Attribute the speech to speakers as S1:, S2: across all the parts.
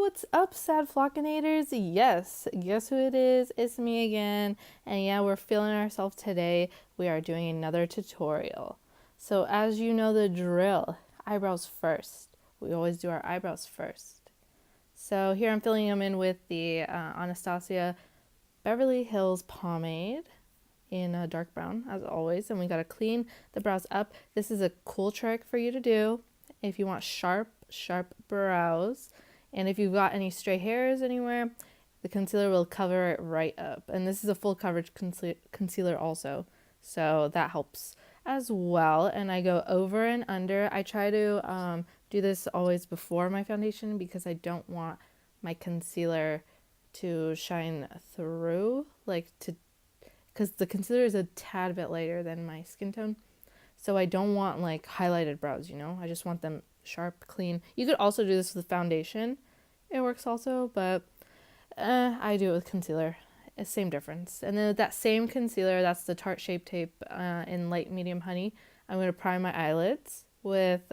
S1: what's up, sad flockinators? Yes, guess who it is? It's me again. And yeah, we're feeling ourselves today. We are doing another tutorial. So as you know the drill, eyebrows first. We always do our eyebrows first. So here I'm filling them in with the Anastasia Beverly Hills Pomade in a dark brown, as always. And we gotta clean the brows up. This is a cool trick for you to do if you want sharp brows. And if you've got any stray hairs anywhere, the concealer will cover it right up. And this is a full coverage concealer also, so that helps as well. And I go over and under. I try to do this always before my foundation because I don't want my concealer to shine through, because the concealer is a tad bit lighter than my skin tone. So I don't want like highlighted brows, you know? I just want them sharp, clean. You could also do this with foundation. It works also, but I do it with concealer. It's same difference. And then with that same concealer, that's the Tarte Shape Tape in light medium honey. I'm going to prime my eyelids with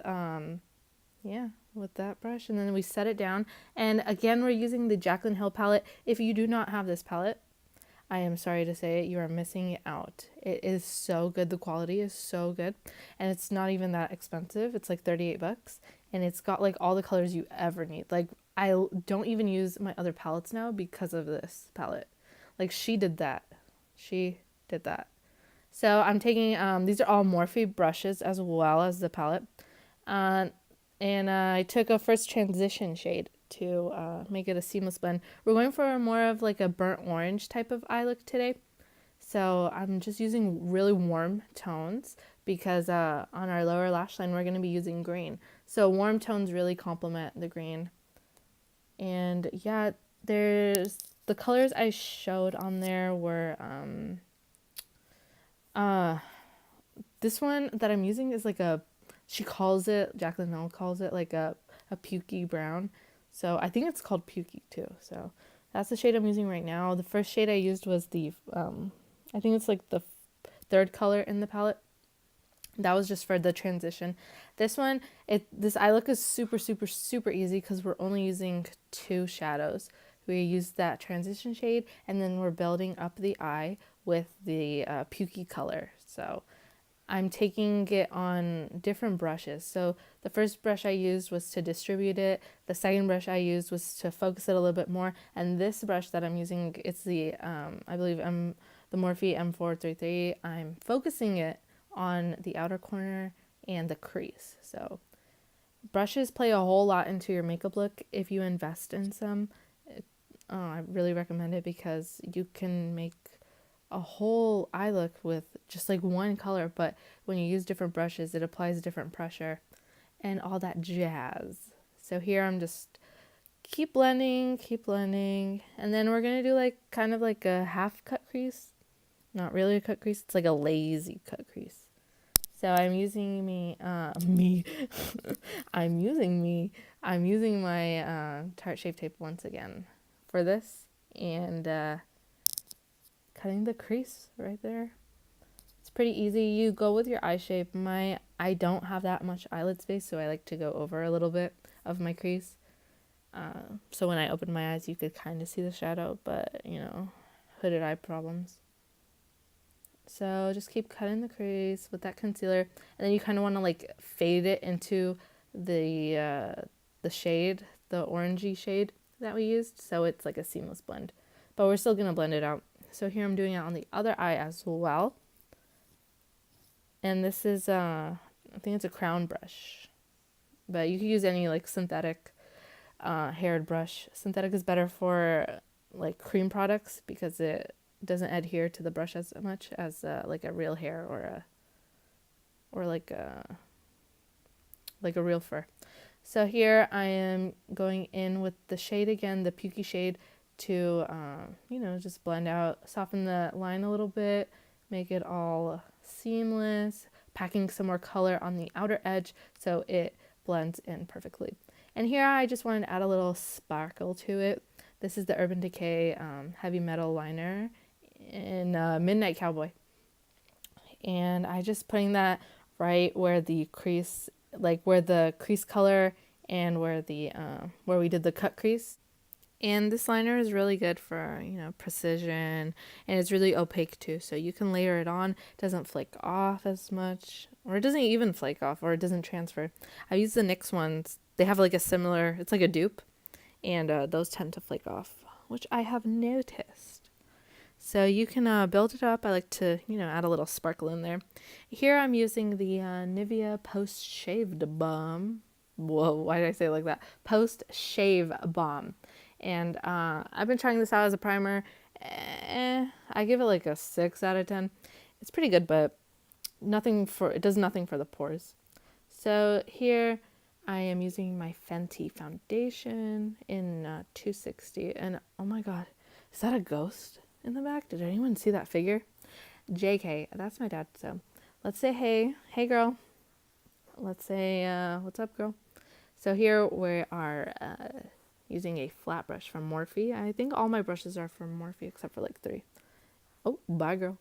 S1: with that brush, and then we set it down. And again, we're using the Jaclyn Hill palette. If you do not have this palette, I am sorry to say it, you are missing out. It is so good. The quality is so good. And it's not even that expensive. It's like 38 bucks. And it's got like all the colors you ever need. Like, I don't even use my other palettes now because of this palette. Like, she did that. She did that. So I'm taking, these are all Morphe brushes as well as the palette. And I took a first transition shade to make it a seamless blend. We're going for more of like a burnt orange type of eye look today. So I'm just using really warm tones because on our lower lash line, we're going to be using green. So warm tones really complement the green. And yeah, there's the colors I showed on there were, this one that I'm using is like Jaclyn Hill calls it like a Pukey brown. So I think it's called Pukey too. So that's the shade I'm using right now. The first shade I used was the, I think it's like the third color in the palette. That was just for the transition. This one, this eye look is super easy because we're only using 2 shadows. We use that transition shade, and then we're building up the eye with the Pukey color. So I'm taking it on different brushes. So the first brush I used was to distribute it. The second brush I used was to focus it a little bit more. And this brush that I'm using, it's the, I believe the Morphe M433. I'm focusing it on the outer corner and the crease. So brushes play a whole lot into your makeup look if you invest in some. I really recommend it because you can make a whole eye look with just like one color, but when you use different brushes, it applies different pressure and all that jazz. So here I'm just keep blending, and then we're gonna do like kind of like a half cut crease. Not really a cut crease, it's like a lazy cut crease. So I'm using I'm using my Tarte Shape Tape once again for this, and cutting the crease right there. It's pretty easy. You go with your eye shape. I don't have that much eyelid space, so I like to go over a little bit of my crease. So when I open my eyes, you could kind of see the shadow, but you know, hooded eye problems. So just keep cutting the crease with that concealer, and then you kind of want to like fade it into the shade, the orangey shade that we used, so it's like a seamless blend. But we're still gonna blend it out. So here I'm doing it on the other eye as well. And this is, I think it's a crown brush. But you could use any like synthetic haired brush. Synthetic is better for like cream products because it doesn't adhere to the brush as much as like a real hair or like a real fur. So here I am going in with the shade again, the Pukey shade, to just blend out, soften the line a little bit, make it all seamless, packing some more color on the outer edge so it blends in perfectly. And here I just wanted to add a little sparkle to it. This is the Urban Decay heavy metal liner in Midnight Cowboy, and I just putting that right where the crease, like where the crease color and where we did the cut crease. And this liner is really good for, precision, and it's really opaque too. So you can layer it on. It doesn't flake off as much, or it doesn't even flake off, or it doesn't transfer. I use the NYX ones. They have like a similar, it's like a dupe, and those tend to flake off, which I have noticed. So you can build it up. I like to, add a little sparkle in there. Here I'm using the Nivea Post Shaved Balm. Whoa, why did I say it like that? Post Shave Balm. And I've been trying this out as a primer. I give it like a 6 out of 10. It's pretty good, but it does nothing for the pores. So here I am using my Fenty foundation in 260. And oh my god, is that a ghost in the back? Did anyone see that figure? JK, that's my dad. So let's say hey. Hey girl. Let's say what's up, girl? So here we are using a flat brush from Morphe. I think all my brushes are from Morphe except for like 3. Oh, bye girl.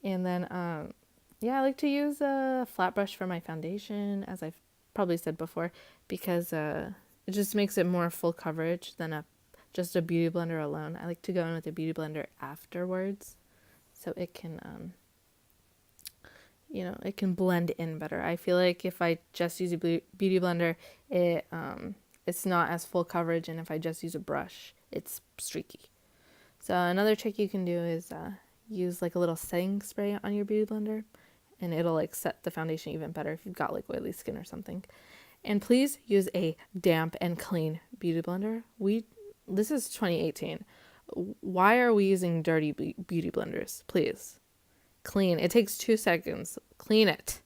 S1: And then, I like to use a flat brush for my foundation, as I've probably said before, because it just makes it more full coverage than just a beauty blender alone. I like to go in with a beauty blender afterwards, so it can, it can blend in better. I feel like if I just use a beauty blender, it's not as full coverage, and if I just use a brush, it's streaky. So another trick you can do is use like a little setting spray on your beauty blender, and it'll like set the foundation even better if you've got like oily skin or something. And please use a damp and clean beauty blender. This is 2018. Why are we using dirty beauty blenders? Please. Clean. It takes 2 seconds. Clean it.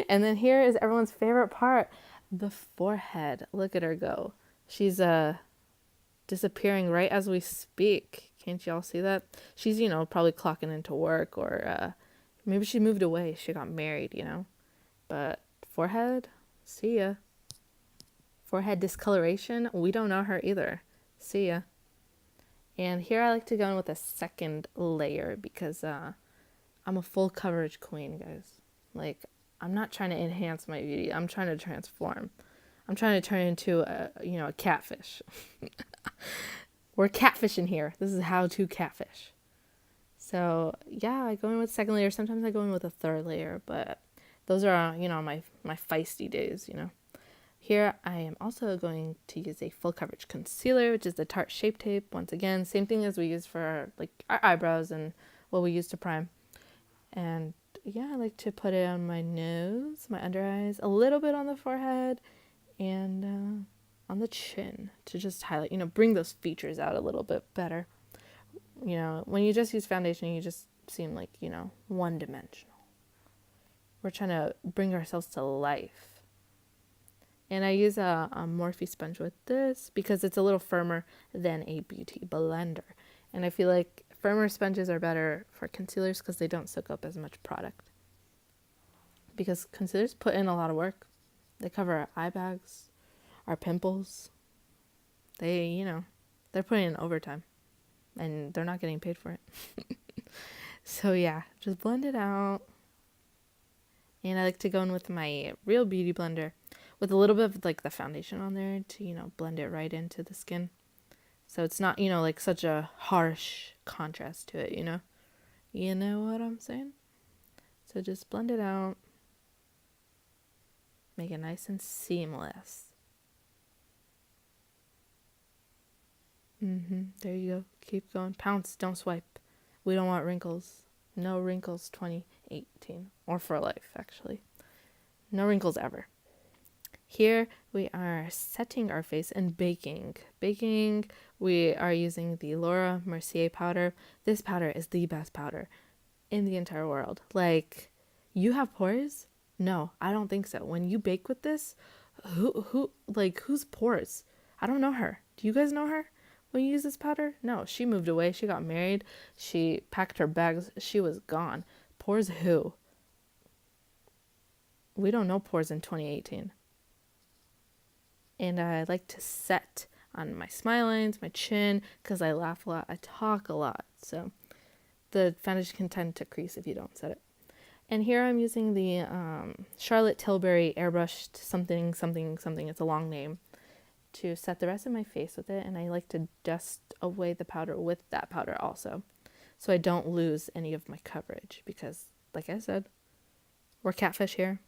S1: And then here is everyone's favorite part. The forehead. Look at her go. She's disappearing right as we speak. Can't y'all see that? She's, probably clocking into work, or maybe she moved away. She got married, But forehead, see ya. Forehead discoloration, we don't know her either. See ya. And here I like to go in with a second layer because I'm a full coverage queen, guys. Like, I'm not trying to enhance my beauty. I'm trying to transform. I'm trying to turn into a catfish. We're catfishing here. This is how to catfish. So yeah, I go in with second layer. Sometimes I go in with a third layer, but those are my feisty days. Here I am also going to use a full coverage concealer, which is the Tarte Shape Tape. Once again, same thing as we use for our eyebrows and what we use to prime. And yeah, I like to put it on my nose, my under eyes, a little bit on the forehead, and on the chin to just highlight, bring those features out a little bit better. When you just use foundation, you just seem like, one-dimensional. We're trying to bring ourselves to life. And I use a Morphe sponge with this because it's a little firmer than a beauty blender. And I feel like firmer sponges are better for concealers because they don't soak up as much product. Because concealers put in a lot of work. They cover our eye bags, our pimples. They're putting in overtime. And they're not getting paid for it. So yeah, just blend it out. And I like to go in with my real beauty blender with a little bit of the foundation on there to, blend it right into the skin. So it's not, like such a harsh contrast to it, You know what I'm saying? So just blend it out. Make it nice and seamless. There you go. Keep going. Pounce, don't swipe. We don't want wrinkles. No wrinkles 2018. Or for life, actually. No wrinkles ever. Here we are setting our face and baking. Baking, we are using the Laura Mercier powder. This powder is the best powder in the entire world. You have pores? No, I don't think so. When you bake with this, whose pores? I don't know her. Do you guys know her? When you use this powder? No, she moved away. She got married. She packed her bags. She was gone. Pores who? We don't know pores in 2018. And I like to set on my smile lines, my chin, because I laugh a lot. I talk a lot. So the foundation can tend to crease if you don't set it. And here I'm using the Charlotte Tilbury airbrushed something something something. It's a long name, to set the rest of my face with it. And I like to dust away the powder with that powder also, so I don't lose any of my coverage, because like I said, we're catfish here.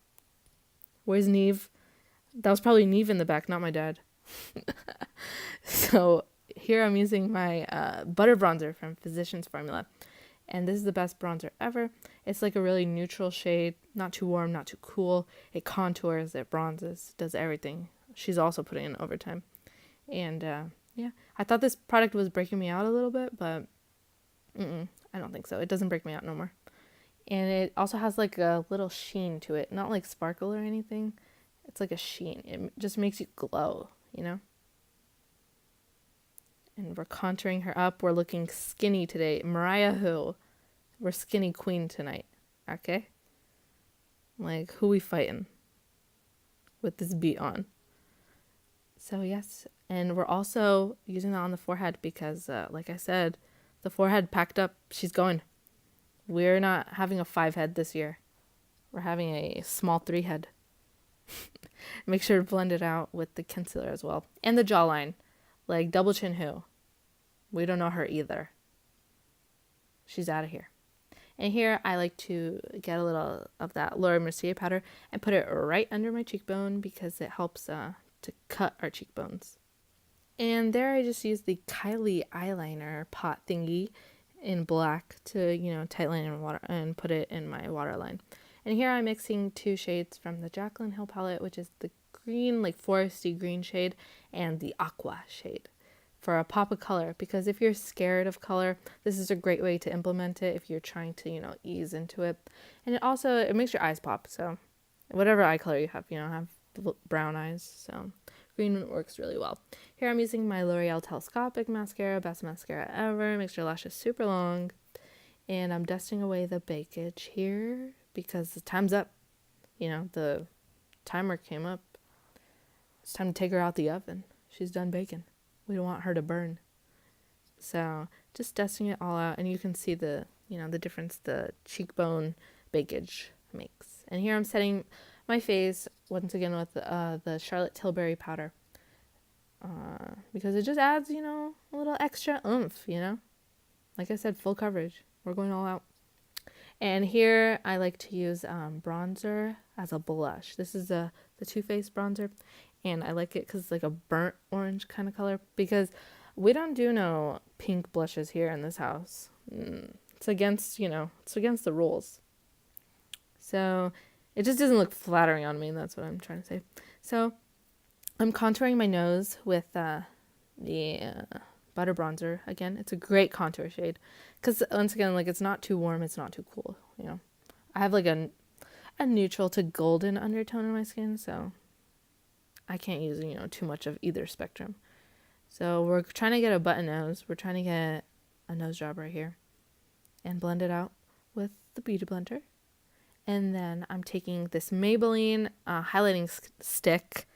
S1: Where's Neve? That was probably Neve in the back, not my dad. So here I'm using my butter bronzer from Physicians Formula. And this is the best bronzer ever. It's like a really neutral shade, not too warm, not too cool. It contours, it bronzes, does everything. She's also putting in overtime. And yeah, I thought this product was breaking me out a little bit, but I don't think so. It doesn't break me out no more. And it also has like a little sheen to it, not like sparkle or anything. It's like a sheen. It just makes you glow, you know? And we're contouring her up. We're looking skinny today. Mariah who? We're skinny queen tonight. Okay? Like, who we fighting with this beat on? So yes. And we're also using that on the forehead because, like I said, the forehead packed up. She's going. We're not having a 5 head this year. We're having a small 3 head. Make sure to blend it out with the concealer as well. And the jawline. Like, double chin who? We don't know her either. She's out of here. And here I like to get a little of that Laura Mercier powder and put it right under my cheekbone because it helps to cut our cheekbones. And there I just used the Kylie eyeliner pot thingy in black to, you know, tightline and water and put it in my waterline. And here I'm mixing 2 shades from the Jaclyn Hill palette, which is the green, like foresty green shade, and the aqua shade for a pop of color. Because if you're scared of color, this is a great way to implement it if you're trying to, you know, ease into it. And it makes your eyes pop. So whatever eye color you have, you know, I have brown eyes, so green works really well. Here I'm using my L'Oreal Telescopic mascara, best mascara ever. Makes your lashes super long. And I'm dusting away the bakage here because the time's up. You know, the timer came up. It's time to take her out the oven. She's done baking. We don't want her to burn. So just dusting it all out, and you can see the, you know, the difference the cheekbone bakage makes. And here I'm setting my face once again with the Charlotte Tilbury powder, because it just adds, you know, a little extra oomph, you know. Like I said, full coverage. We're going all out. And here I like to use bronzer as a blush. This is the Too Faced bronzer, and I like it because it's like a burnt orange kind of color, because we don't do no pink blushes here in this house. It's against, you know, it's against the rules. So it just doesn't look flattering on me, and that's what I'm trying to say. So I'm contouring my nose with the butter bronzer again. It's a great contour shade because, once again, like, it's not too warm, it's not too cool, you know. I have like a neutral to golden undertone in my skin, so I can't use, you know, too much of either spectrum. So we're trying to get a button nose. We're trying to get a nose job right here and blend it out with the Beauty Blender. And then I'm taking this Maybelline highlighting stick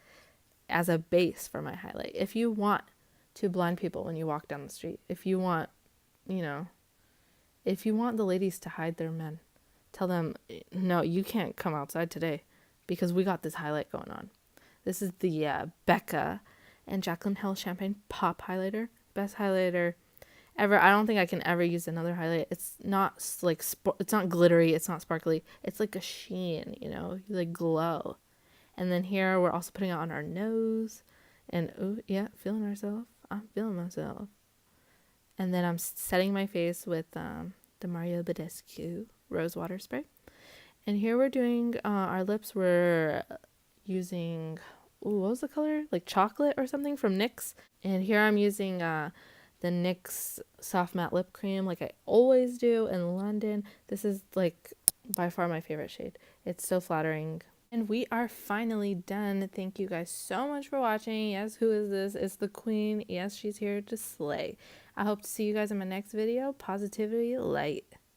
S1: as a base for my highlight. If you want to blind people when you walk down the street, if you want, you know, if you want the ladies to hide their men, tell them, no, you can't come outside today because we got this highlight going on. This is the Becca and Jaclyn Hill Champagne Pop Highlighter. Best highlighter ever. I don't think I can ever use another highlight. It's not like it's not glittery, it's not sparkly. It's like a sheen, you know, you like glow. And then here we're also putting it on our nose, and oh yeah, feeling ourselves. I'm feeling myself. And then I'm setting my face with the Mario Badescu Rose Water Spray. And here we're doing our lips. We're using, what was the color? Like chocolate or something from NYX. And here I'm using the NYX Soft Matte Lip Cream like I always do in London. This is like by far my favorite shade. It's so flattering. And we are finally done. Thank you guys so much for watching. Yes, who is this? It's the queen. Yes, she's here to slay. I hope to see you guys in my next video. Positivity light.